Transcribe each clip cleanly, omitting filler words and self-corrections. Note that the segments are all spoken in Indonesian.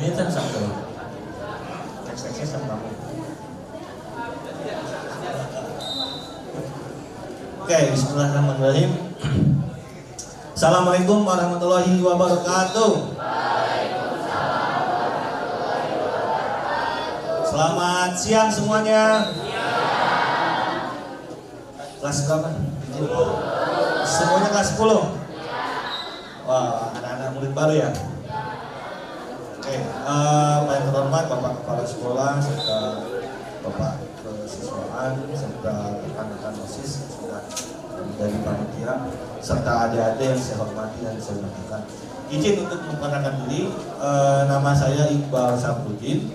menitan satu. Next sama kamu. Oke, bismillahirrahmanirrahim. Assalamualaikum warahmatullahi wabarakatuh. Selamat siang semuanya. Kelas berapa? Semuanya kelas 10. Wah, anak-anak murid baru ya. Oke, yang terhormat Bapak Kepala Sekolah serta Bapak Kesiswaan serta rekan-rekan OSIS yang sudah menjadi panitia serta adik-adik yang saya hormati dan saya muliakan. Izin untuk memperkenalkan diri, nama saya Iqbal Sabudin.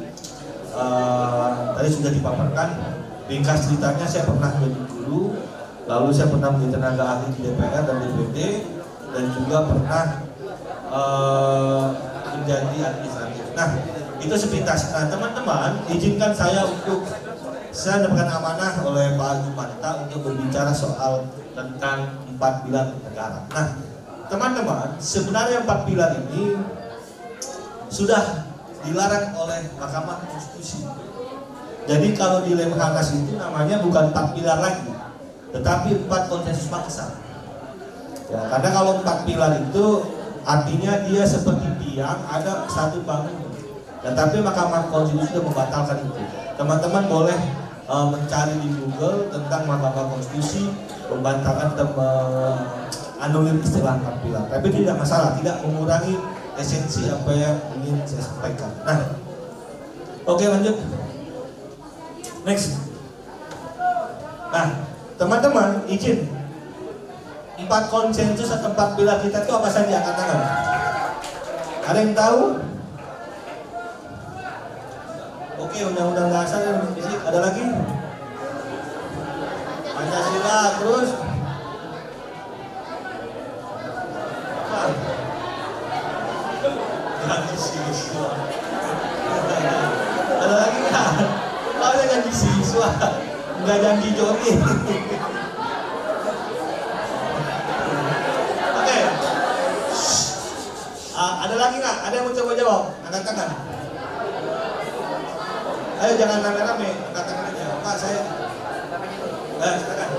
Tadi sudah dipaparkan, ringkas ceritanya saya pernah menjadi guru, lalu saya pernah menjadi tenaga ahli di DPR dan DPD, dan juga pernah menjadi administratif. Nah, itu sepintas. Nah, teman-teman, izinkan saya dapatkan amanah oleh Pak Jumanta untuk berbicara soal tentang 4 pilar negara. Nah, teman-teman, sebenarnya 4 pilar ini sudah dilarang oleh Mahkamah Konstitusi. Jadi kalau di Lemhanas itu namanya bukan 4 pilar lagi, tetapi 4 konsensus bangsa. Ya, karena kalau 4 pilar itu artinya dia seperti tiang, ada satu bangun. Tetapi Mahkamah Konstitusi sudah membatalkan itu. Teman-teman boleh mencari di Google tentang Mahkamah Konstitusi membatalkan dan anulir istilah 4 pilar. Tapi tidak masalah, tidak mengurangi esensi apa yang ingin saya sampaikan. Nah, oke, lanjut. Next. Nah, teman-teman, izin 4 konsensus atau 4 pilar kita itu apa saja? Angkat tangan. Ada yang tahu? Oke, undang-undang dasar yang fisik. Ada lagi? Pancasila, terus janji siswa. Ada lagi nggak? Ada janji siswa, nggak janji Joni. Oke. Ada lagi nggak? Ada yang mau coba jawab? Angkat tangan. Ayo jangan rame-rame, angkat tangan aja. Pak, saya. Silakan.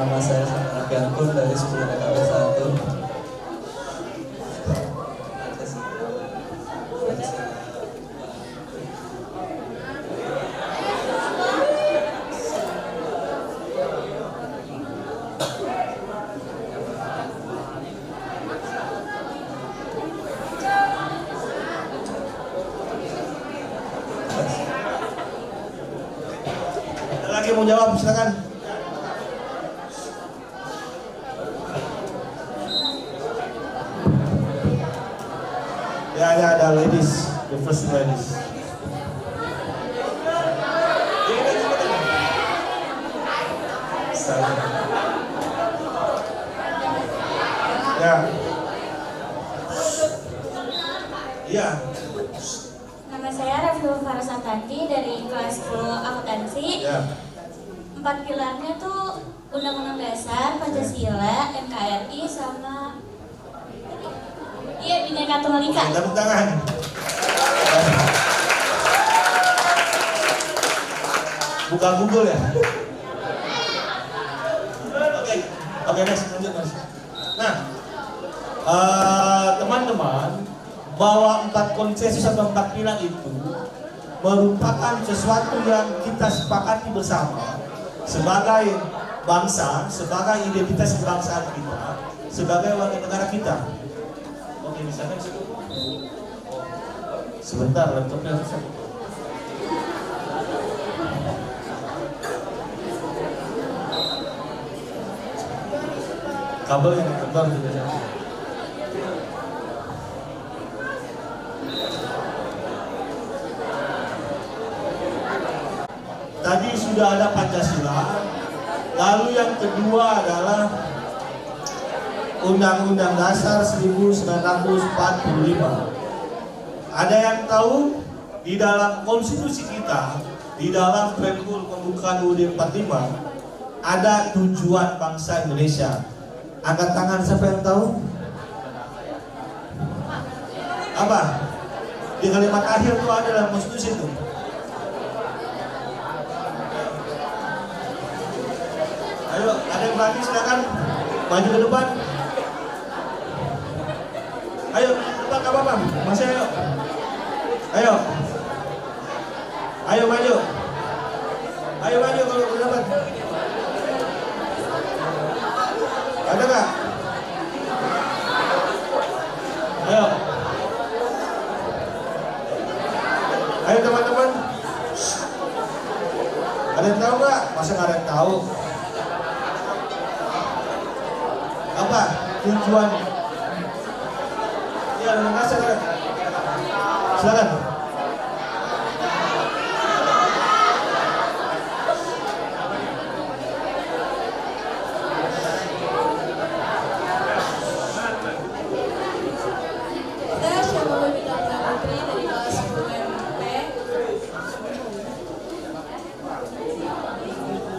Nama saya Rafian Pun dari 10 TKP 1. Ada lagi mau jawab, silakan. Ya, ada ladies, the first ladies. Saya Ya. Iya. Nama saya Rafiul Farasatanti dari kelas 10 akuntansi. Ya. 4 pilarnya tuh Undang-Undang Dasar, Pancasila, NKRI, sama Bhinneka Tunggal Ika. Tepuk tangan. Buka Google ya. Oke, next, lanjut mas. Nah, teman-teman, bahwa 4 konsensus atau 4 pilar itu merupakan sesuatu yang kita sepakati bersama sebagai bangsa, sebagai identitas kebangsaan kita, sebagai warga negara kita. Oke, misalkan sebentar, laptopnya rusak. Kabel yang tebal juga. Tadi sudah ada Pancasila, lalu yang kedua adalah Undang-Undang Dasar 1945. Ada yang tahu di dalam konstitusi kita, di dalam preambul pembuka pembentukan UUD 45 ada tujuan bangsa Indonesia. Angkat tangan siapa yang tahu? Apa? Di kalimat akhir itu ada dalam konstitusi itu. Ayo, ada yang berani silakan maju ke depan. Ayo, depan gak apa-apa. Masih ayo. Ayo. Ayo maju. Ayo maju kalau udah dapat. Ada nggak? Ayo. Ayo teman-teman. Ada yang tahu nggak? Masa nggak ada yang tahu? Apa tujuan? Iya, terima kasih. Silakan.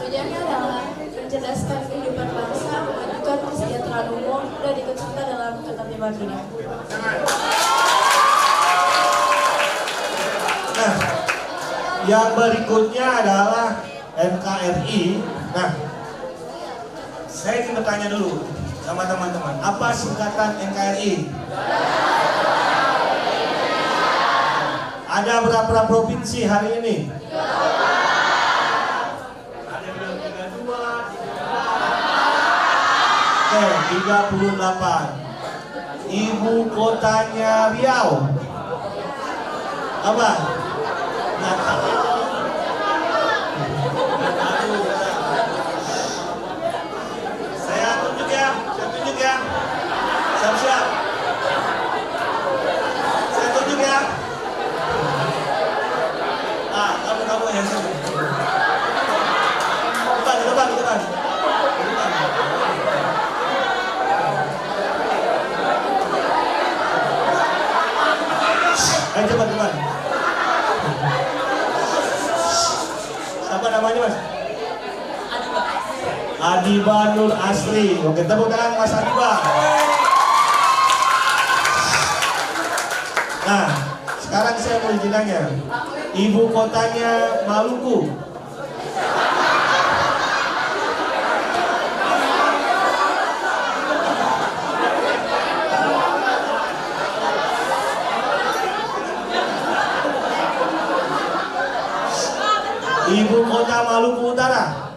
Tujuannya adalah mencerdaskan kehidupan bangsa, memajukan kesejahteraan umum, dan ikut serta dalam ketertiban dunia. Nah, yang berikutnya adalah NKRI. Nah, saya ingin bertanya dulu sama teman-teman, apa singkatan NKRI? Ada berapa provinsi hari ini? Ada yang bilang 32, oke, 38. Ibu kotanya Riau. Apa? Nggak tahu. Saya tunjuk ya. Siap-siap. Saya tunjuk ya. Kamu yang sini. Depan. Ayo cepat. Siapa namanya Mas? Adiba Nur Asri. Oke, tepuk tangan Mas Adiba. Nah, sekarang saya mau ditanya, ibu kotanya Maluku. Ibu kota Maluku Utara.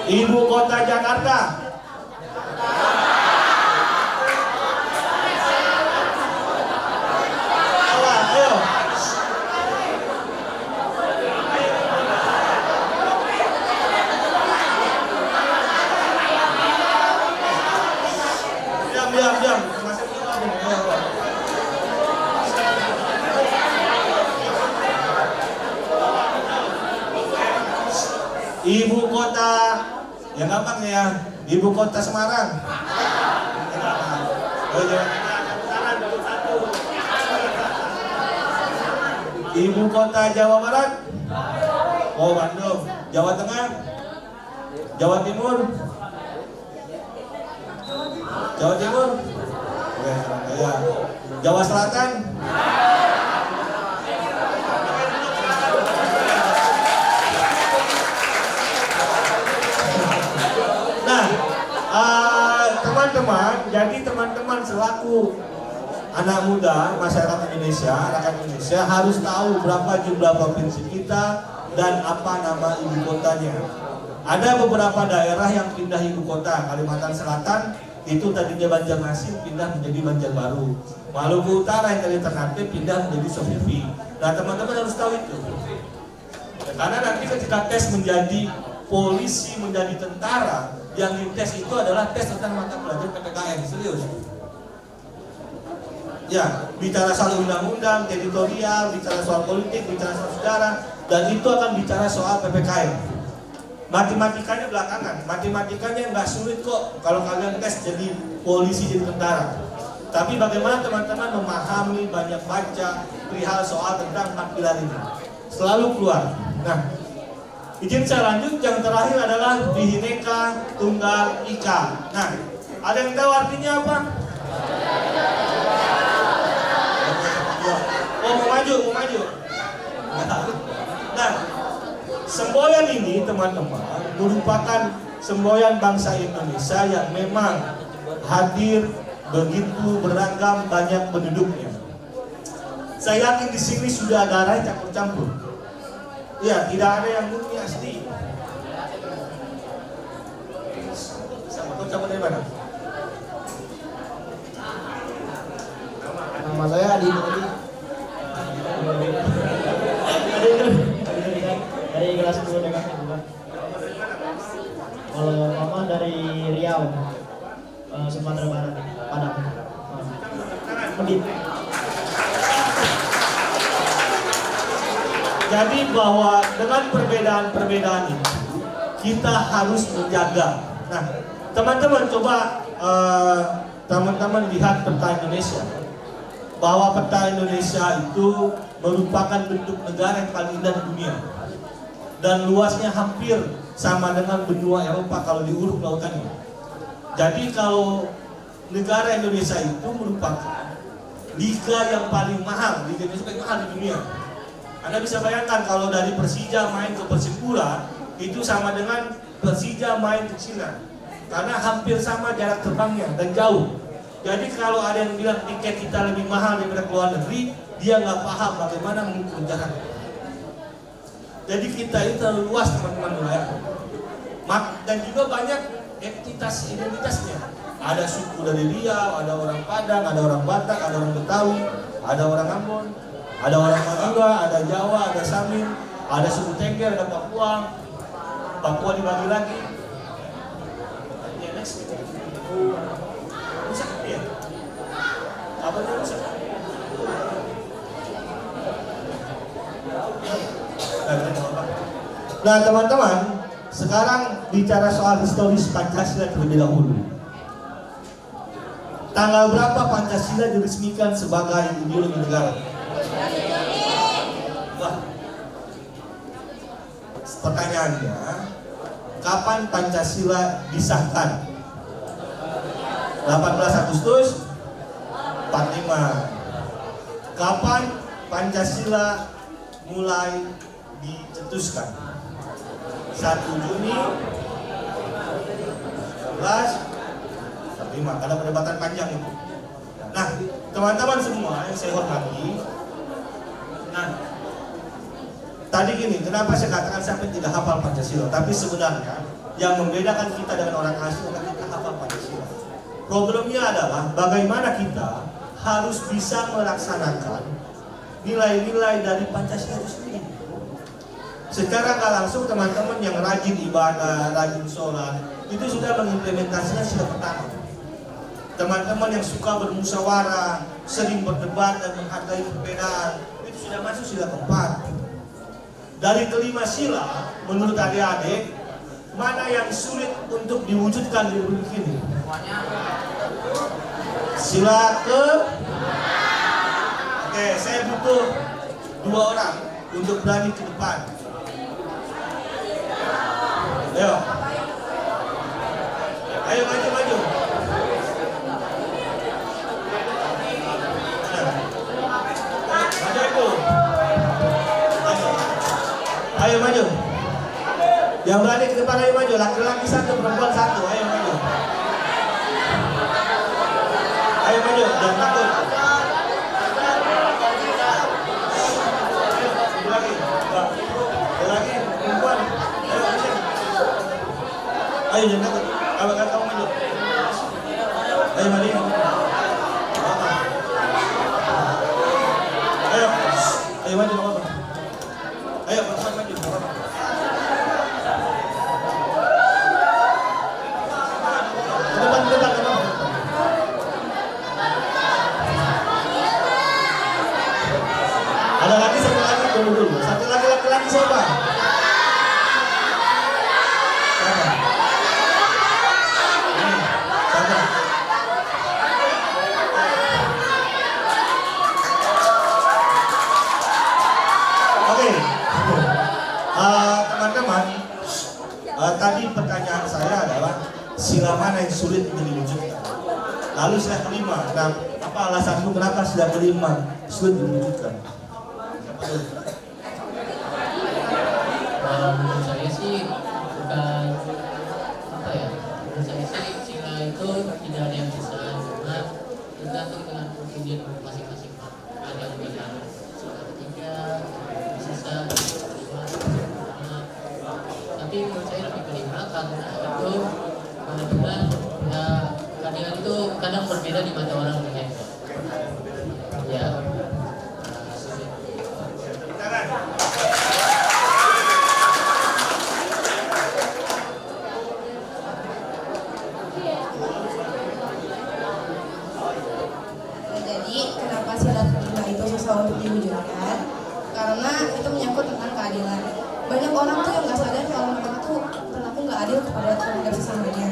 Ibu kota Jakarta. Ayo. Diam. Ibu kota, yang gampang ya, ibu kota Semarang. Ibu kota Jawa Barat. Oh, Bandung. Jawa Tengah. Jawa Timur. Oke, ya. Jawa Selatan. Nah, teman-teman, jadi teman-teman selaku anak muda masyarakat Indonesia, rakyat Indonesia harus tahu berapa jumlah provinsi kita dan apa nama ibu kotanya. Ada beberapa daerah yang pindah ibu kota. Kalimantan Selatan itu tadinya Banjarmasin pindah menjadi Banjarbaru. Maluku Utara yang tadi Ternate pindah menjadi Sofifi. Nah, teman-teman harus tahu itu. Karena nanti ketika tes menjadi polisi, menjadi tentara, yang dites itu adalah tes tentang mata pelajaran PPKN, serius. Ya, bicara soal undang-undang, editorial, bicara soal politik, bicara soal sejarah, dan itu akan bicara soal PPKN. Matematikanya belakangan. Matematikanya nggak sulit kok kalau kalian tes jadi polisi, jadi tentara. Tapi bagaimana teman-teman memahami, banyak baca perihal soal tentang 4 pilar ini, selalu keluar. Nah, izin saya lanjut. Yang terakhir adalah Bhinneka Tunggal Ika. Nah, ada yang tahu artinya apa? Oh, mau maju. Nah, semboyan ini teman-teman merupakan semboyan bangsa Indonesia yang memang hadir begitu beragam banyak penduduknya. Saya yakin di sini sudah ada darah campur-campur. Ya, tidak ada yang murni asli. Sama campur dari mana? Nama saya Adi Nurdi. Dari kelas 10 dengan kedua. Kalau mama dari Riau, Sumatera Barat, Padang. Medit. Jadi bahwa dengan perbedaan-perbedaan ini kita harus menjaga. Nah, teman-teman coba teman-teman lihat peta Indonesia. Bahwa peta Indonesia itu merupakan bentuk negara yang paling indah di dunia. Dan luasnya hampir sama dengan benua Eropa kalau diuruk lautannya. Jadi kalau negara Indonesia itu merupakan liga yang paling mahal, liga Indonesia paling mahal di dunia. Anda bisa bayangkan kalau dari Persija main ke Persipura itu sama dengan Persija main ke Cina, karena hampir sama jarak terbangnya dan jauh. Jadi kalau ada yang bilang tiket kita lebih mahal daripada ke luar negeri, dia nggak paham bagaimana mengukur jarak. Jadi kita itu terlalu luas teman-teman ya. Dan juga banyak identitasnya. Ada suku dari Riau, ada orang Padang, ada orang Batak, ada orang Betawi, ada orang Ambon, ada orang Madura, ada Jawa, ada Samin, ada suku Tengger, ada Papua. Papua dibagi lagi. Ya, next. Rusak ya? Apa itu rusak? Nah teman-teman, sekarang bicara soal historis Pancasila terlebih dahulu. Tanggal berapa Pancasila diresmikan sebagai ideologi negara? Wah. Pertanyaannya, kapan Pancasila disahkan? 18 Agustus 45. Kapan Pancasila mulai dicetuskan? 1 Juni 1945. Ada perdebatan panjang itu. Nah, teman-teman semua yang saya hormati, nah, tadi gini, kenapa saya katakan sampai tidak hafal Pancasila? Tapi sebenarnya yang membedakan kita dengan orang asing adalah kita hafal Pancasila. Problemnya adalah bagaimana kita harus bisa melaksanakan nilai-nilai dari Pancasila itu sendiri. Secara nggak langsung teman-teman yang rajin ibadah, rajin sholat, itu sudah mengimplementasinya sila pertama. Teman-teman yang suka bermusyawarah, sering berdebat dan menghargai perbedaan, itu sudah masuk sila keempat. Dari kelima sila, menurut adik-adik, mana yang sulit untuk diwujudkan di republik ini? Sila ke. Oke, saya butuh 2 orang untuk berani ke depan. Ayo. Ayo maju. Maju itu. Ayo maju. Yang berani ke depan ayo maju. Laki-laki 1, perempuan 1. Ayo maju. Ayo maju, jangan takut. Lagi, perempuan. Ayo jangan takut. Kamu maju. Ayo maju. Ayo maju, nggak apa-apa. Ayo perempuan maju, nggak apa-apa. Depan, nggak apa-apa. Ada lagi, satu lagi dulu. Satu lagi laki-laki siapa? sulit untuk diwujudkan. Lalu sila kelima, nah, apa alasanmu kenapa sila kelima sulit diwujudkan? Menurut saya sih bukan apa ya, menurut saya sih sila itu tidak ada yang bisa, karena tergantung dengan opinion masing-masing. Ada yang bilang sila ketiga, sisa, kelima, tapi menurut saya lebih kelima karena itu benar-benar ya, keadilan itu kadang berbeda di mata orang lain. Ya. Jadi kenapa sila kelima itu susah untuk diwujudkan? Karena itu menyangkut tentang keadilan. Banyak orang tuh yang nggak sadar kalau mereka tuh berlaku nggak adil terhadap sesamanya.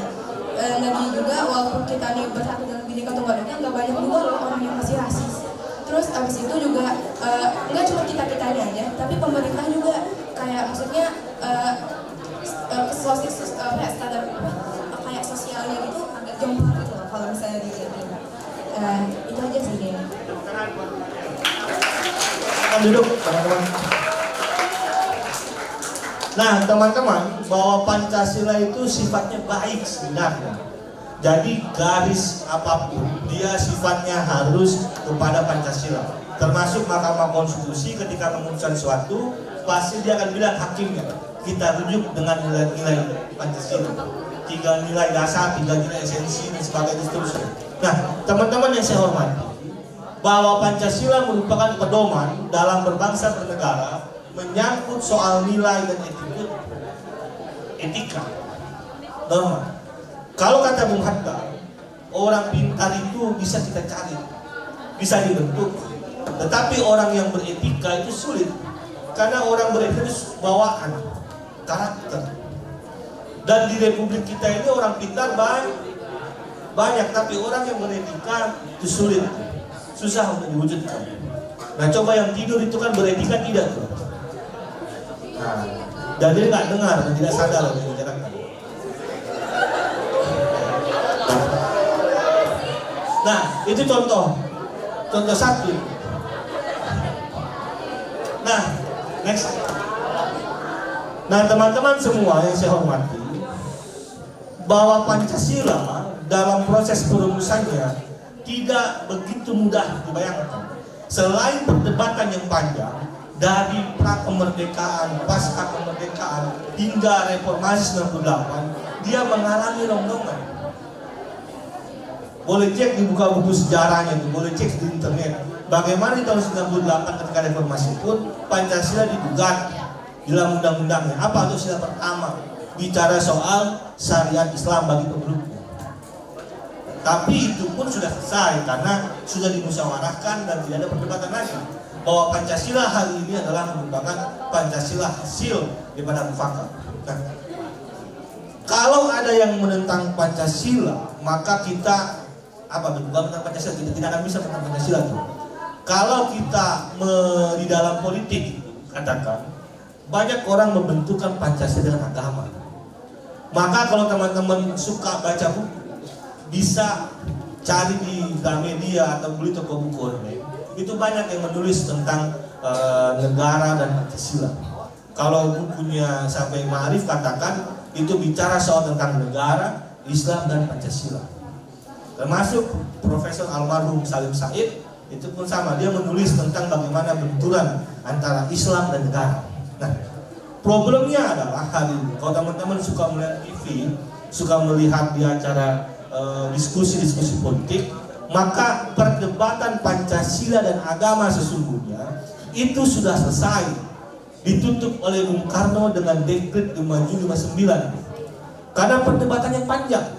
Lagi juga walaupun kita nih bersatu dalam Bhinneka Tunggal Ika, nggak banyak juga loh orang yang masih rasis. Terus abis itu juga nggak cuma kita-kitanya aja, tapi pemerintah juga kayak maksudnya standar kayak sosialnya gitu agak jomplang gitu loh kalau misalnya dilihat. Itu aja sih dia. Silakan duduk teman-teman. Nah teman-teman, bahwa Pancasila itu sifatnya baik sebenarnya. Jadi garis apapun dia sifatnya harus kepada Pancasila. Termasuk Mahkamah Konstitusi ketika memutuskan sesuatu, pasti dia akan bilang hakimnya kita rujuk dengan nilai-nilai Pancasila. 3 nilai dasar, 3 nilai esensi dan sebagainya seterusnya. Nah, teman-teman yang saya hormati, bahwa Pancasila merupakan pedoman dalam berbangsa bernegara, menyangkut soal nilai dan etika, norma. Kalau kata Bung Hatta, orang pintar itu bisa kita cari, bisa dibentuk, tetapi orang yang beretika itu sulit, karena orang beretika itu bawaan, karakter. Dan di Republik kita ini orang pintar banyak, tapi orang yang beretika itu sulit, susah untuk diwujudkan. Nah coba yang tidur itu kan beretika tidak tuh. Nah, dan dia nggak dengar dan tidak sadar apa yang dibicarakan. Nah itu contoh satu. Nah next. Nah teman-teman semua yang saya hormati, bahwa Pancasila dalam proses perumusannya tidak begitu mudah dibayangkan. Selain perdebatan yang panjang dari pra kemerdekaan, pasca kemerdekaan hingga reformasi 98, dia mengalami rongrongan. Boleh cek di buka buku sejarahnya itu, boleh cek di internet. Bagaimana di tahun 98 ketika reformasi pun Pancasila digugat di dalam undang-undangnya. Apa itu sila pertama? Bicara soal syariat Islam bagi pemeluknya. Tapi itu pun sudah selesai karena sudah dimusyawarahkan dan tidak ada perdebatan lagi. Bahwa Pancasila hari ini adalah merupakan Pancasila hasil daripada mufakat. Nah, kalau ada yang menentang Pancasila, maka kita bukan tentang Pancasila, kita tidak akan bisa tentang Pancasila tuh. Kalau kita di dalam politik katakan banyak orang membenturkan Pancasila dengan agama. Maka kalau teman-teman suka baca buku, bisa cari di media atau beli toko buku online. Itu banyak yang menulis tentang negara dan Pancasila. Kalau bukunya sampai Ma'arif katakan itu bicara soal tentang negara, Islam dan Pancasila. Termasuk Profesor Almarhum Salim Said itu pun sama, dia menulis tentang bagaimana benturan antara Islam dan negara. Nah, problemnya adalah hari ini kalau teman-teman suka melihat TV, suka melihat di acara diskusi-diskusi politik, maka perdebatan Pancasila dan agama sesungguhnya itu sudah selesai, ditutup oleh Bung Karno dengan dekret 5 Juni 59. Karena perdebatannya panjang.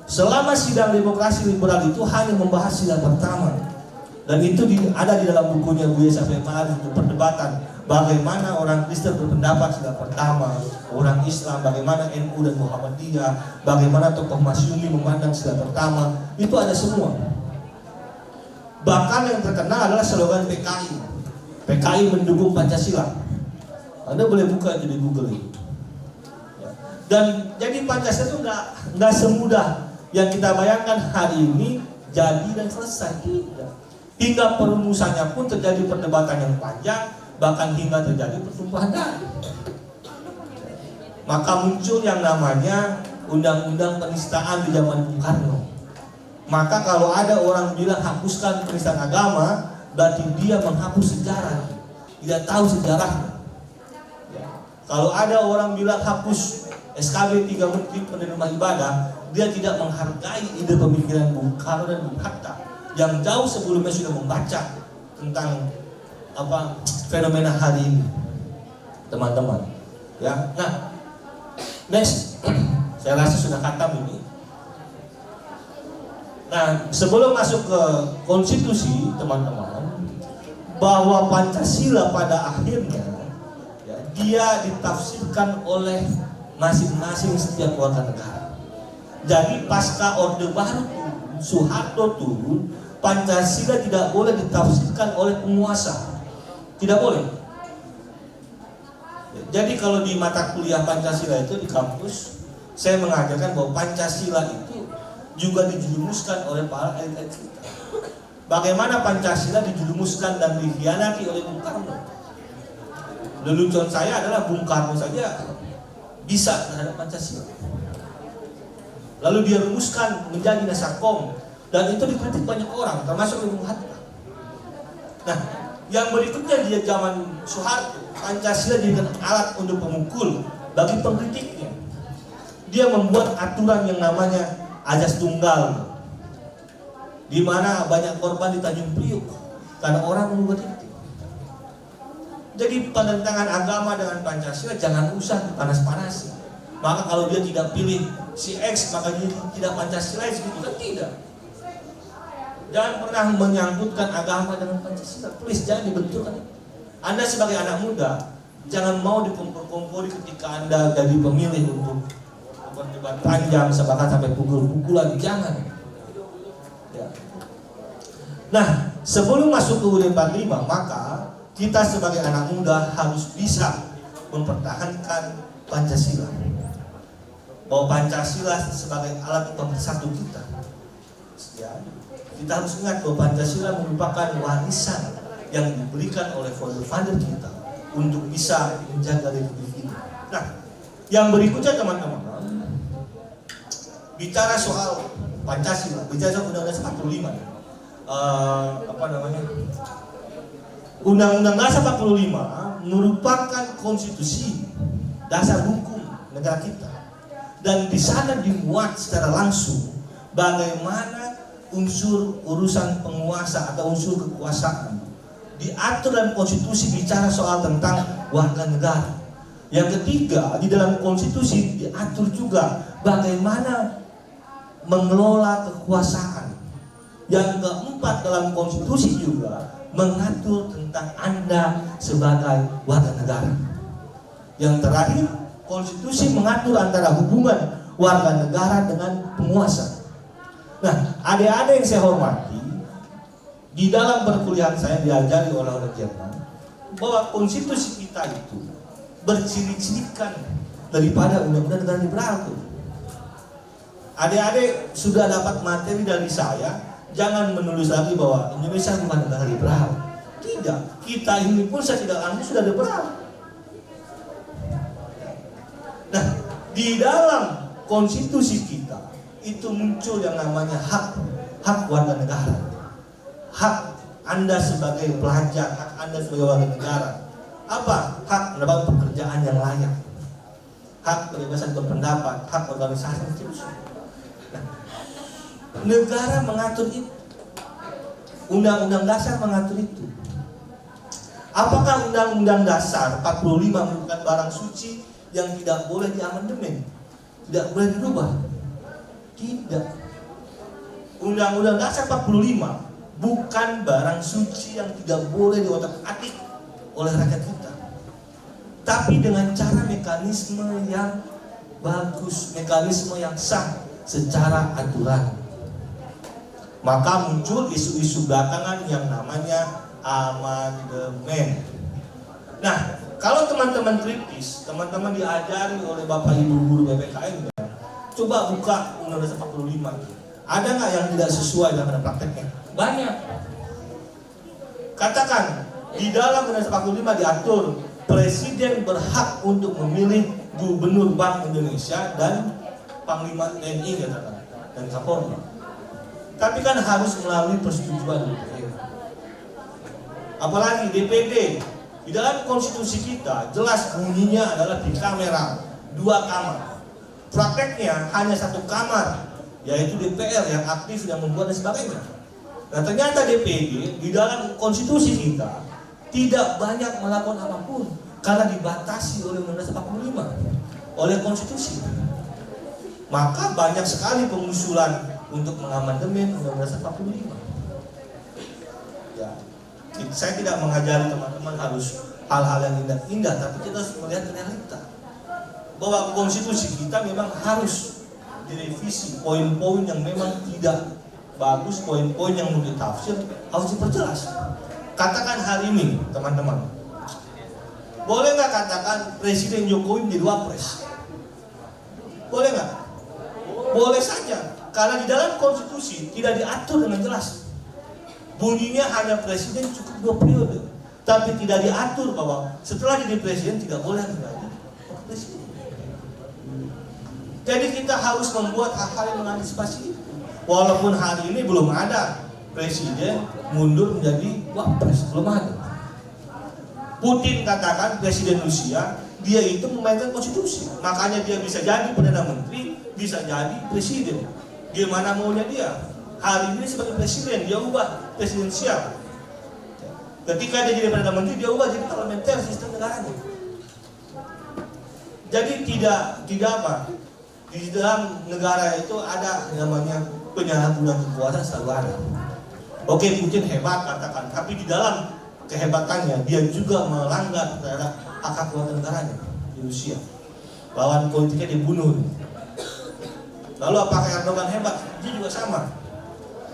Selama sidang demokrasi liberal itu hanya membahas sila pertama, dan itu ada di dalam bukunya Buya Syafi'i Ma'arif, itu perdebatan bagaimana orang Kristen berpendapat sila pertama, orang Islam, bagaimana NU dan Muhammadiyah, bagaimana tokoh Masyumi memandang sila pertama, itu ada semua. Bahkan yang terkenal adalah slogan PKI. PKI mendukung Pancasila. Anda boleh buka itu di Google itu. Dan jadi Pancasila itu nggak semudah yang kita bayangkan hari ini jadi dan selesai. Tidak. Hingga perumusannya pun terjadi perdebatan yang panjang, bahkan hingga terjadi pertumpahan darah. Maka muncul yang namanya Undang-Undang Penistaan di zaman Bung Karno. Maka kalau ada orang bilang hapuskan penistaan agama, berarti dia menghapus sejarah, tidak tahu sejarahnya. Ya. Kalau ada orang bilang hapus SKB 3 Menteri Penerima Ibadah, dia tidak menghargai ide pemikiran Bung Karno dan Bung Hatta yang jauh sebelumnya sudah membaca tentang fenomena hari ini, teman-teman. Ya, nah, next, saya rasa sudah khatam ini. Nah, sebelum masuk ke konstitusi, teman-teman, bahwa Pancasila pada akhirnya ya, dia ditafsirkan oleh masing-masing setiap warga negara. Jadi pasca Orde Baru turun, Soeharto turun, Pancasila tidak boleh ditafsirkan oleh penguasa, tidak boleh. Jadi kalau di mata kuliah Pancasila itu di kampus, saya mengajarkan bahwa Pancasila itu juga dijerumuskan oleh para elit kita. Bagaimana Pancasila dijerumuskan dan dikhianati oleh Bung Karno? Lelucon saya adalah Bung Karno saja bisa terhadap Pancasila. Lalu dia rumuskan menjadi Nasakom, dan itu dikritik banyak orang, termasuk Bung Hatta. Nah, yang berikutnya di zaman Soeharto, Pancasila dijadikan alat untuk pemukul bagi pengkritiknya. Dia membuat aturan yang namanya Azas Tunggal, di mana banyak korban di Tanjung Priuk karena orang membuat itu. Jadi penentangan agama dengan Pancasila jangan usah dipanas-panasi. Maka kalau dia tidak pilih si X maka dia tidak Pancasilais, gitu kan tidak. Jangan pernah menyangkutkan agama dengan Pancasila, please jangan dibenturkan. Anda sebagai anak muda jangan mau dikompor-kompori ketika Anda jadi pemilih untuk berdebat panjang bahkan sampai pukul-pukulan, jangan. Ya. Nah, sebelum masuk ke UUD 45, maka kita sebagai anak muda harus bisa mempertahankan Pancasila. Bahwa Pancasila sebagai alat pemersatu kita. Ya. Kita harus ingat bahwa Pancasila merupakan warisan yang diberikan oleh founder-founder kita untuk bisa menjaga republik ini. Nah, yang berikutnya teman-teman, bicara soal Pancasila, bicara soal Undang-Undang 45, Undang-Undang Dasar 45 merupakan konstitusi dasar hukum negara kita, dan di sana dimuat secara langsung bagaimana unsur urusan penguasa atau unsur kekuasaan diatur dalam konstitusi, bicara soal tentang warga negara. Yang ketiga, di dalam konstitusi diatur juga bagaimana mengelola kekuasaan. Yang keempat, dalam konstitusi juga mengatur tentang Anda sebagai warga negara. Yang terakhir, konstitusi mengatur antara hubungan warga negara dengan penguasa. Nah, adik-adik yang saya hormati, di dalam perkuliahan saya diajari oleh orang Jerman bahwa konstitusi kita itu berciri-cirikan daripada undang-undang negara liberal itu. Adik-adik sudah dapat materi dari saya, jangan menulis lagi bahwa Indonesia bukan negara liberal. Tidak, kita ini pun saya tidak langsung sudah liberal. Nah, di dalam konstitusi kita itu muncul yang namanya hak warga negara, hak Anda sebagai pelajar, hak Anda sebagai warga negara. Apa? Hak mendapat pekerjaan yang layak, hak kebebasan berpendapat, hak organisasi, seterusnya. Nah, negara mengatur itu, Undang-Undang Dasar mengatur itu. Apakah Undang-Undang Dasar 45 merupakan barang suci yang tidak boleh diamandemen, tidak boleh dirubah? Tidak. Undang-Undang Dasar 45 bukan barang suci yang tidak boleh diotak-atik oleh rakyat kita, tapi dengan cara mekanisme yang bagus, mekanisme yang sah secara aturan. Maka muncul isu-isu belakangan yang namanya amandemen. Nah, Kalau teman-teman kritis, teman-teman diajari oleh Bapak Ibu guru BPKN, coba buka Undang-Undang 45. Ada nggak yang tidak sesuai dengan prakteknya? Banyak. Katakan di dalam Undang-Undang 45 diatur Presiden berhak untuk memilih Gubernur Bank Indonesia dan Panglima TNI katakan dan Kapolri. Tapi kan harus melalui persetujuan DPR. Apalagi DPD. Di dalam konstitusi kita jelas bunyinya adalah bicameral, 2 kamar. Prakteknya hanya 1 kamar, yaitu DPR yang aktif dan membuat dan sebagainya. Nah ternyata DPD di dalam konstitusi kita tidak banyak melakukan apapun karena dibatasi oleh Undang-Undang 45 oleh konstitusi. Maka banyak sekali pengusulan untuk mengamandemen Undang-Undang 45. Ya, saya tidak mengajari teman-teman harus hal-hal yang indah-indah, tapi kita harus melihat realita bahwa konstitusi kita memang harus direvisi, poin-poin yang memang tidak bagus, poin-poin yang multitafsir harus diperjelas. Katakan hari ini teman-teman, boleh nggak katakan Presiden Jokowi menjadi wapres? Boleh nggak? Boleh saja, karena di dalam konstitusi tidak diatur dengan jelas. Bunyinya hanya presiden cukup 2 periode, tapi tidak diatur bahwa setelah jadi presiden tidak boleh menjadi presiden. Jadi kita harus membuat hal-hal yang mengantisipasi itu. Walaupun hari ini belum ada presiden mundur menjadi wapres, belum ada. Putin katakan presiden Rusia, dia itu memainkan konstitusi, makanya dia bisa jadi perdana menteri, bisa jadi presiden. Gimana maunya dia? Hari ini sebagai presiden dia ubah presidensial. Ketika dia jadi perdana menteri dia ubah jadi parlementer sistem negaranya. Jadi tidak apa? Di dalam negara itu ada namanya penyalahgunaan kekuasaan selalu ada. Oke, Putin hebat katakan, tapi di dalam kehebatannya dia juga melanggar terhadap hak keluarga negaranya di Rusia. Lawan politiknya dibunuh. Lalu apakah Erdogan hebat? Dia juga sama.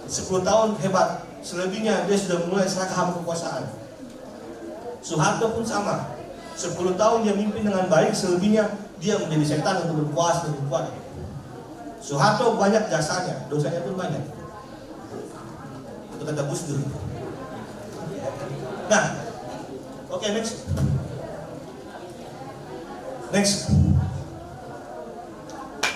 10 tahun hebat, selebihnya dia sudah mulai serahkan kekuasaan. Soeharto pun sama. 10 tahun dia mimpin dengan baik, selebihnya dia menjadi setan untuk berkuasa dan berkuat. Soeharto banyak jasanya, dosanya pun banyak. Itu kata Gus Dur. Nah, oke, next.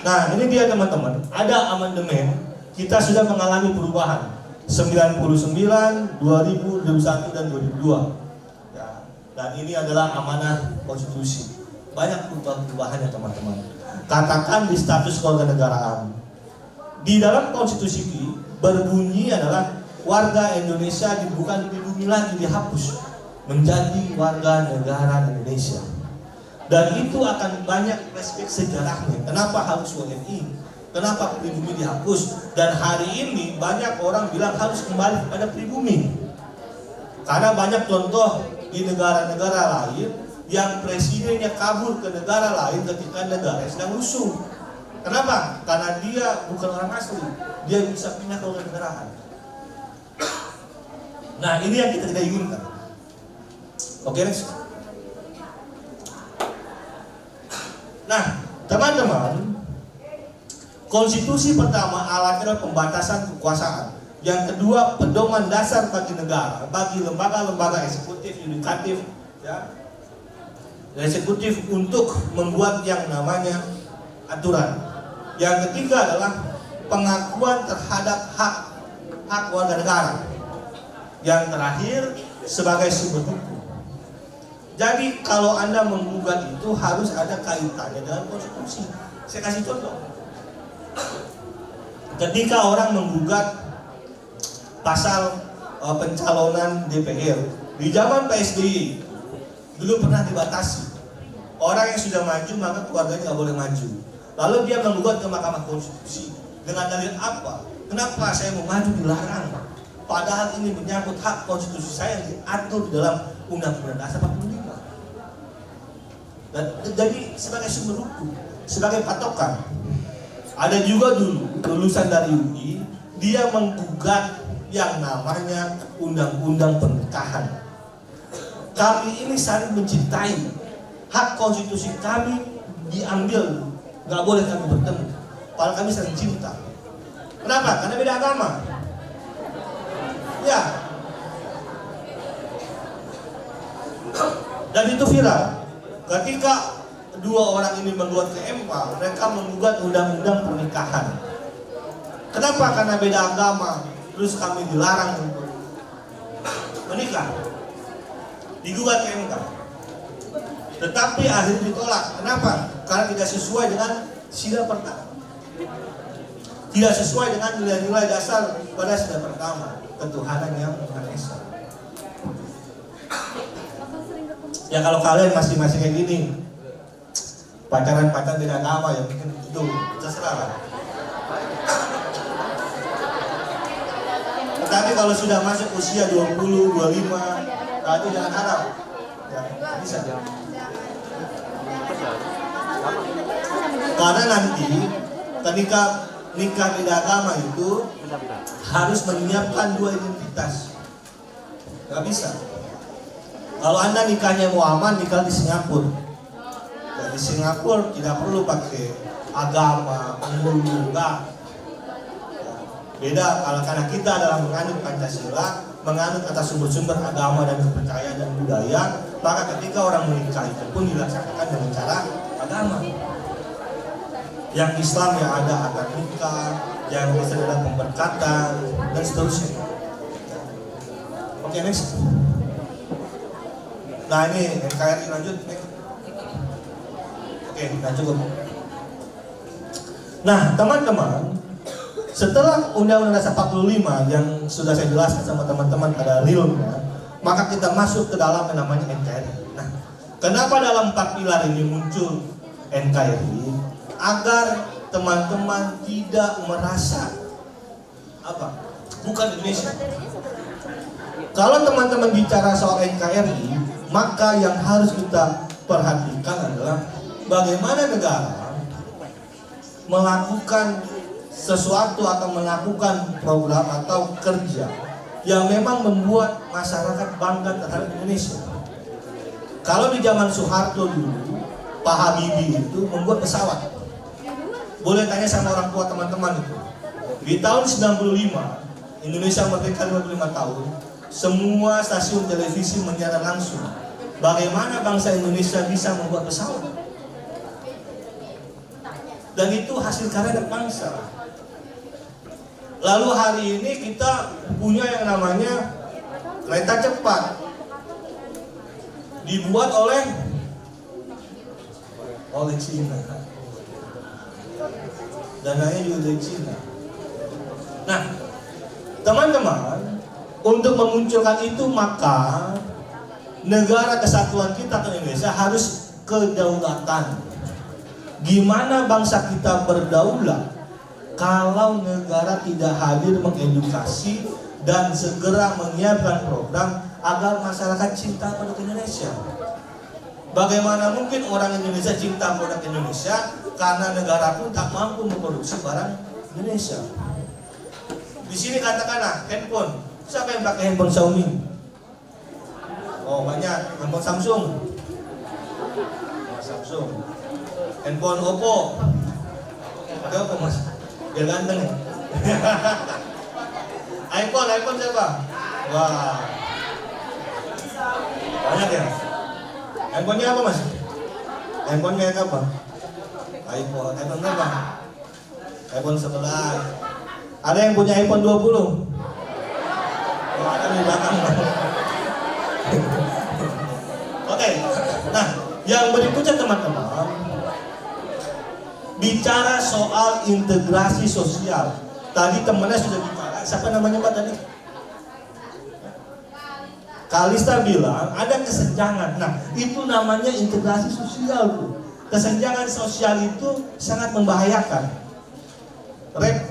Nah, ini dia teman-teman. Ada amandemen. Kita sudah mengalami perubahan 99, 2021 dan 2002. Ya, dan ini adalah amanah konstitusi. Banyak perubahan-perubahannya teman-teman. Katakan di status kewarganegaraan. Di dalam konstitusi ini berbunyi adalah warga Indonesia bukan dilindungi lagi, dihapus menjadi warga negara Indonesia. Dan itu akan banyak aspek sejarahnya. Kenapa harus WNI? Kenapa pribumi dihapus? Dan hari ini banyak orang bilang harus kembali kepada pribumi. Karena banyak contoh di negara-negara lain yang presidennya kabur ke negara lain ketika negara sedang rusuh. Kenapa? Karena dia bukan orang asli. Dia bisa pindah ke negaraan. Nah, ini yang kita tidak inginkan. Oke, next. Nah, teman-teman, konstitusi pertama alatnya adalah pembatasan kekuasaan. Yang kedua, pedoman dasar bagi negara, bagi lembaga-lembaga eksekutif, yudikatif, ya, eksekutif untuk membuat yang namanya aturan. Yang ketiga adalah pengakuan terhadap hak warga negara. Yang terakhir sebagai sumber hukum. Jadi kalau Anda menggugat itu harus ada kaitannya dengan konstitusi. Saya kasih contoh. Ketika orang menggugat pasal pencalonan DPR di zaman PSBY dulu pernah dibatasi. Orang yang sudah maju maka keluarganya nggak boleh maju. Lalu dia menggugat ke Mahkamah Konstitusi dengan dalil apa? Kenapa saya mau maju dilarang? Padahal ini menyangkut hak konstitusi saya yang diatur di dalam Undang-Undang Dasar 45. Dan jadi sebagai sumber hukum, sebagai patokan. Ada juga dulu lulusan dari UI, dia menggugat yang namanya Undang-Undang Pernikahan. Kami ini saling mencintai. hak konstitusi kami diambil, nggak boleh kami bertemu. Padahal kami saling cinta. Kenapa? Karena beda agama. Ya. Dan itu viral. Ketika dua orang ini menggugat ke MK, mereka menggugat undang-undang pernikahan. Kenapa? Karena beda agama, terus kami dilarang untuk menikah. Digugat ke MK. Tetapi akhirnya ditolak. Kenapa? Karena tidak sesuai dengan sila pertama. Tidak sesuai dengan nilai-nilai dasar pada sila pertama, ketuhanan yang Maha Esa. Ya kalau kalian masih kayak gini, pacaran beda agama ya mungkin itu terserah lah. Tetapi kalau sudah masuk usia 20, 25, itu jangan harap. Ya, bisa. Karena nanti ketika nikah beda agama itu harus menyiapkan dua identitas. Gak bisa. Kalau Anda nikahnya mau aman, nikah di Singapura. Ya, di Singapura tidak perlu pakai agama, penghulu, enggak. Beda kalau karena kita adalah menganut Pancasila, menganut atas sumber-sumber agama dan kepercayaan dan budaya, maka ketika orang menikah itu pun dilaksanakan dengan cara agama. Yang Islam yang ada akad nikah, yang Kristen ada pemberkatan dan seterusnya. Oke, next. Nah ini NKRI lanjut. Oke, nah cukup. Nah teman-teman, setelah Undang-Undang Dasar 45 yang sudah saya jelaskan sama teman-teman pada realnya, maka kita masuk ke dalam yang namanya NKRI. Nah, kenapa dalam 4 pilar ini muncul NKRI? Agar teman-teman tidak merasa bukan Indonesia. Kalau teman-teman bicara soal NKRI, maka yang harus kita perhatikan adalah bagaimana negara melakukan sesuatu atau melakukan program atau kerja yang memang membuat masyarakat bangga terhadap Indonesia. Kalau di zaman Soeharto dulu, Pak Habibie itu membuat pesawat. Boleh tanya sama orang tua teman-teman itu. Di tahun 95, Indonesia merdeka 55 tahun, semua stasiun televisi menyiarkan langsung bagaimana bangsa Indonesia bisa membuat pesawat. Dan itu hasil karya bangsa. Lalu hari ini kita punya yang namanya kereta cepat, dibuat oleh Cina. Dananya juga dari Cina. Nah, teman-teman, untuk memunculkan itu maka negara kesatuan kita ke Indonesia harus kedaulatan. Gimana bangsa kita berdaulat kalau negara tidak hadir mengedukasi dan segera menyiapkan program agar masyarakat cinta pada Indonesia? Bagaimana mungkin orang Indonesia cinta produk Indonesia karena negara pun tak mampu memproduksi barang Indonesia? Di sini katakanlah handphone. Siapa yang pakai handphone Xiaomi? Oh banyak. Handphone Samsung. Samsung. Handphone Oppo. Pakai Oppo mas? Dia ganteng ya? iPhone siapa? Wah. Banyak ya? Handphonenya apa mas? Handphone kayak apa? iPhone berapa? iPhone 11. Ada yang punya iPhone 20? Oh, ada di belakang. Oke. Nah, yang berikutnya teman-teman, bicara soal integrasi sosial. Tadi temennya sudah bicara. Siapa namanya Pak tadi? Kalista bilang ada kesenjangan. Nah, itu namanya integrasi sosial tuh. Kesenjangan sosial itu sangat membahayakan.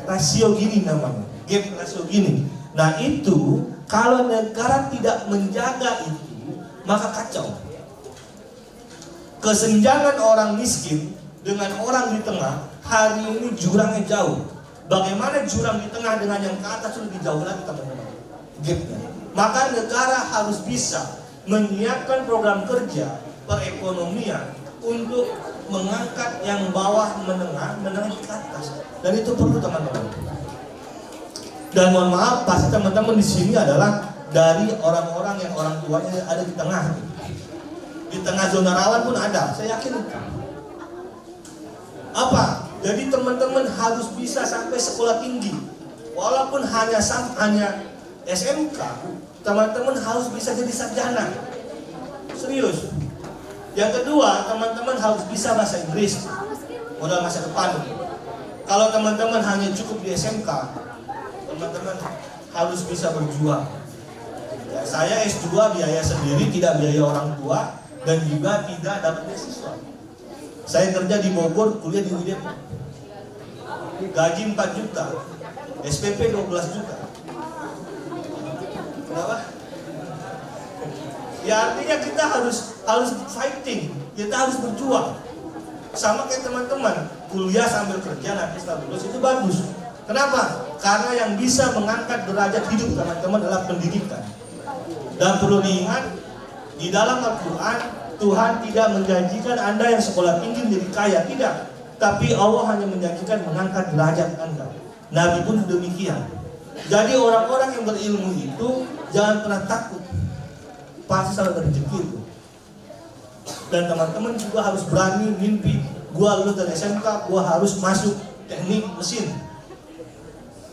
Rasio gini namanya, gap rasio gini. Nah itu kalau negara tidak menjaga itu, maka kacau. Kesenjangan orang miskin dengan orang di tengah hari ini jurangnya jauh. Bagaimana jurang di tengah dengan yang ke atas lebih jauh lagi teman-teman, gapnya. Maka negara harus bisa menyiapkan program kerja perekonomian untuk mengangkat yang bawah menengah ke atas. Dan itu perlu teman-teman. Dan mohon maaf, pasti teman-teman di sini adalah dari orang-orang yang orang tuanya ada di tengah. Di tengah zona rawan pun ada, saya yakin itu. Apa? Jadi teman-teman harus bisa sampai sekolah tinggi. Walaupun hanya SMK, teman-teman harus bisa jadi sarjana. Serius. Yang kedua, teman-teman harus bisa bahasa Inggris. Modal masa depan. Kalau teman-teman hanya cukup di SMK, teman-teman harus bisa berjuang. Ya, saya S2 biaya sendiri, tidak biaya orang tua, dan juga tidak dapat beasiswa. Saya kerja di Bogor, kuliah di UIN. Gaji 4 juta, SPP 12 juta. Kenapa? Ya artinya kita harus fighting, kita harus berjuang. Sama kayak teman-teman, kuliah sambil kerja nanti setelah lulus itu bagus. Kenapa? Karena yang bisa mengangkat derajat hidup teman-teman adalah pendidikan. Dan perlu diingat, di dalam Al-Quran, Tuhan tidak menjanjikan Anda yang sekolah tinggi menjadi kaya, tidak. Tapi Allah hanya menjanjikan mengangkat derajat Anda. Nabi pun demikian. Jadi orang-orang yang berilmu itu jangan pernah takut. Pasti selalu rezeki itu. Dan teman-teman juga harus berani mimpi. Gua lulus dari SMK, gua harus masuk teknik mesin.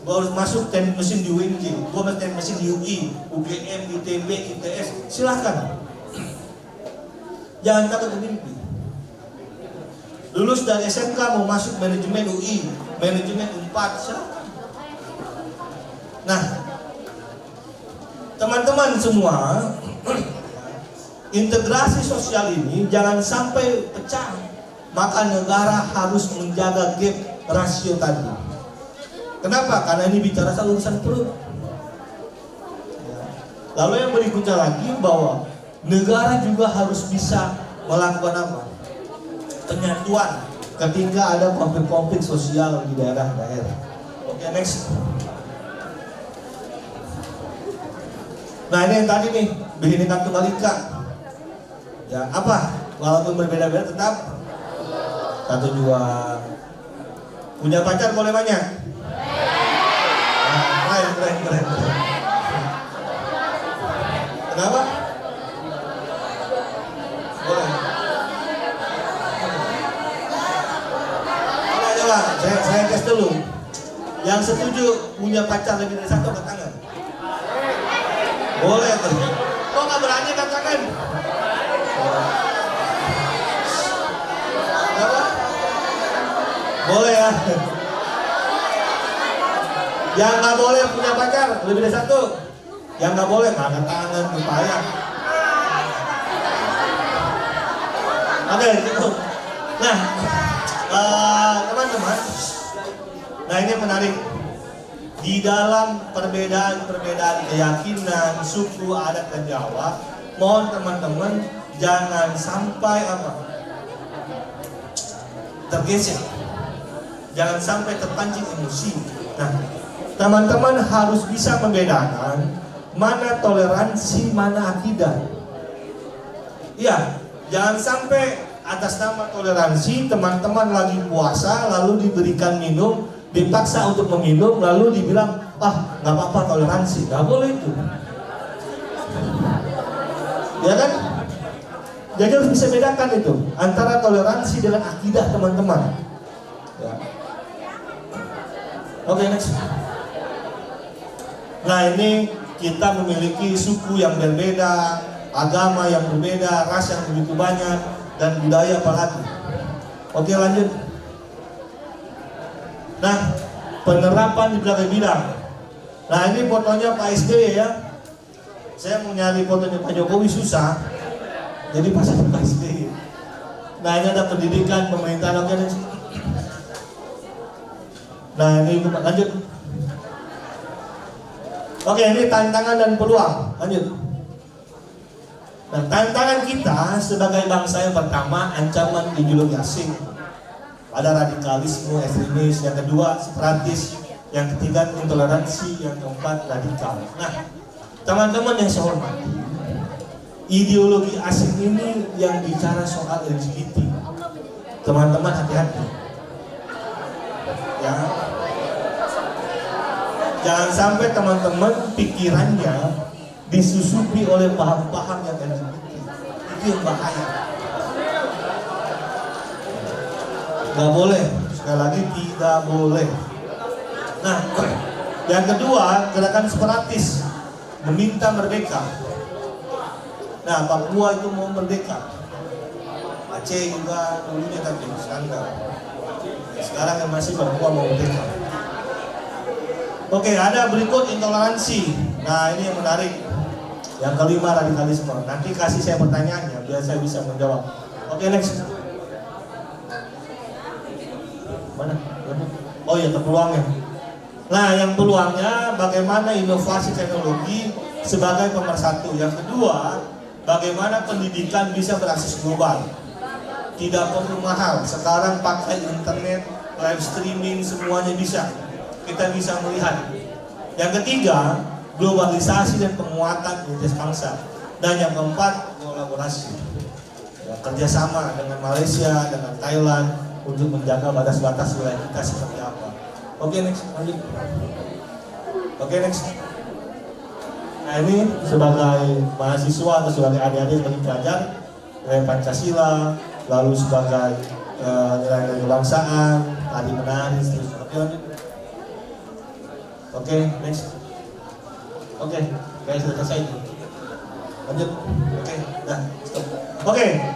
Gua harus masuk teknik mesin di UNJ, gua masuk teknik mesin di UI, UGM, ITB, ITS. Silahkan. Jangan takut bermimpi. Lulus dari SMK mau masuk manajemen UI, manajemen Unpad, silahkan. Nah, teman-teman semua, integrasi sosial ini jangan sampai pecah. Maka negara harus menjaga gap rasio tadi. Kenapa? Karena ini bicara soal urusan perut. Lalu yang berikutnya lagi bahwa negara juga harus bisa melakukan apa? Penyatuan ketika ada konflik-konflik sosial di daerah-daerah. Oke, next. Nah ini yang tadi nih, Bhinneka Tunggal Ika. Ya apa? Walaupun berbeda-beda tetap satu jua. Punya pacar boleh banyak? Keren. Kenapa? Boleh. Coba, saya tes dulu. Yang setuju punya pacar lebih dari satu, angkat tangan. Boleh tuh. Kok nggak berani angkat tangan? Kenapa? Boleh ya. Yang nggak boleh punya pacar lebih dari satu. Yang nggak boleh angkat tangan, upaya. Oke, gitu. Nah, teman-teman. Nah ini menarik. Di dalam perbedaan keyakinan, suku, adat, dan Jawa, mohon teman-teman jangan sampai tergeser, jangan sampai terpancing emosi. Nah, teman-teman harus bisa membedakan mana toleransi, mana akidah. Iya, jangan sampai atas nama toleransi teman-teman lagi puasa lalu diberikan minum, dipaksa untuk meminum, lalu dibilang nggak apa-apa toleransi, nggak boleh itu, ya kan? Jadi harus bisa bedakan itu antara toleransi dengan akidah teman-teman. Ya. Oke, next. Nah ini kita memiliki suku yang berbeda, agama yang berbeda, ras yang begitu banyak, dan budaya apalagi. Oke, lanjut. Nah, penerapan di berbagai bidang. Nah ini fotonya Pak SBY ya. Saya mau nyari fotonya Pak Jokowi susah, jadi pasang Pak SBY. Nah ini ada pendidikan, pemerintahan, oke. Nah ini lanjut. Oke, ini tantangan dan peluang. Lanjut. Nah, tantangan kita sebagai bangsa yang pertama, ancaman ideologi asing. Ada radikalisme, ekstremis. Yang kedua, separatis. Yang ketiga, intoleransi. Yang keempat, radikal. Nah, teman-teman yang saya hormati, ideologi asing ini yang bicara soal LGBT. Teman-teman hati-hati. Ya. Jangan sampai teman-teman pikirannya disusupi oleh paham-paham yang LGBT. Itu yang bahaya. Nggak boleh, sekali lagi tidak boleh. Nah, yang kedua, gerakan separatis meminta merdeka. Nah, Papua itu mau merdeka. Aceh juga dulunya tapi skandal. Sekarang yang masih Papua mau merdeka. Oke, ada berikut intoleransi. Nah, ini yang menarik. Yang kelima, radikalisme. Nanti kasih saya pertanyaannya biar saya bisa menjawab. Oke, next. Mana? Oh iya, peluangnya. Nah, yang peluangnya bagaimana inovasi teknologi sebagai pemersatu. Yang kedua, bagaimana pendidikan bisa berakses global. Tidak perlu mahal. Sekarang pakai internet, live streaming, semuanya bisa. Kita bisa melihat. Yang ketiga, globalisasi dan penguatan identitas bangsa. Dan yang keempat, kolaborasi. Ya, kerjasama dengan Malaysia, dengan Thailand untuk menjaga batas-batas wilayah kita seperti apa. Oke, next, lanjut. Oke, next. Nah, ini sebagai mahasiswa atau sebagai adik-adik sebagai pelajar nilai Pancasila, lalu sebagai nilai-nilai kebangsaan, tadi menari, seterusnya. Oke, lanjut. Oke, next. Oke, guys, sudah selesai. Lanjut. Oke, dah, stop. Oke.